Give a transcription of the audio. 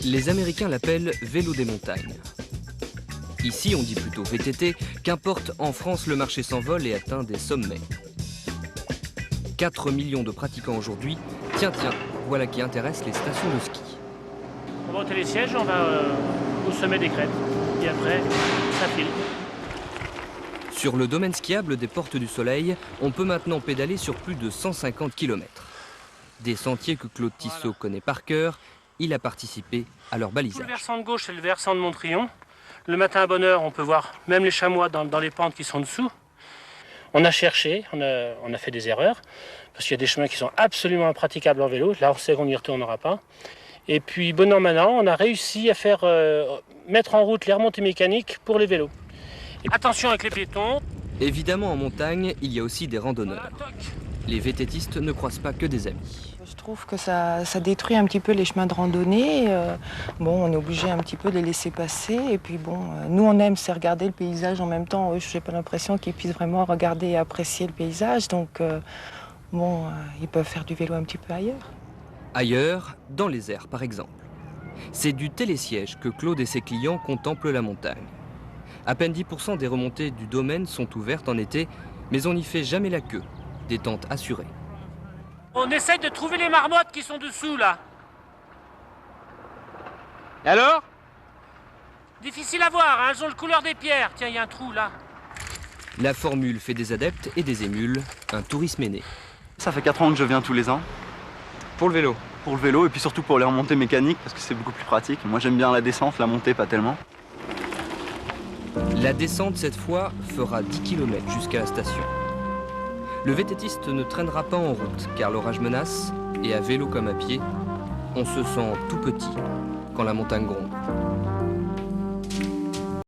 Les Américains l'appellent vélo des montagnes. Ici, on dit plutôt VTT, qu'importe, en France, le marché s'envole et atteint des sommets. 4 millions de pratiquants aujourd'hui. Tiens, voilà qui intéresse les stations de ski. On va au télésiège, on va au sommet des crêtes. Et après, ça file. Sur le domaine skiable des Portes du Soleil, on peut maintenant pédaler sur plus de 150 km. Des sentiers que Claude Tissot connaît par cœur. Il a participé à leur balisage. Tout le versant de gauche, c'est le versant de Montrion. Le matin à bonne heure, on peut voir même les chamois dans les pentes qui sont dessous. On a cherché, on a fait des erreurs, parce qu'il y a des chemins qui sont absolument impraticables en vélo. Là, on sait qu'on n'y retournera pas. Et puis, bon an, mal an, on a réussi à faire mettre en route les remontées mécaniques pour les vélos. Et attention avec les piétons. Évidemment, en montagne, il y a aussi des randonneurs. Les VTTistes ne croisent pas que des amis. Je trouve que ça détruit un petit peu les chemins de randonnée. Bon, on est obligé un petit peu de les laisser passer. Et puis bon, nous on aime, c'est regarder le paysage en même temps. Eux, je n'ai pas l'impression qu'ils puissent vraiment regarder et apprécier le paysage. Donc bon, ils peuvent faire du vélo un petit peu ailleurs. Ailleurs, dans les airs par exemple. C'est du télésiège que Claude et ses clients contemplent la montagne. À peine 10% des remontées du domaine sont ouvertes en été, mais on n'y fait jamais la queue. Détente assurée. On essaye de trouver les marmottes qui sont dessous, là. Et alors? Difficile à voir, hein, elles ont le couleur des pierres. Tiens, il y a un trou, là. La formule fait des adeptes et des émules. Un tourisme est né. Ça fait 4 ans que je viens tous les ans. Pour le vélo. Pour le vélo et puis surtout pour les remontées mécaniques parce que c'est beaucoup plus pratique. Moi j'aime bien la descente, la montée pas tellement. La descente cette fois fera 10 km jusqu'à la station. Le VTTiste ne traînera pas en route car l'orage menace et à vélo comme à pied, on se sent tout petit quand la montagne gronde.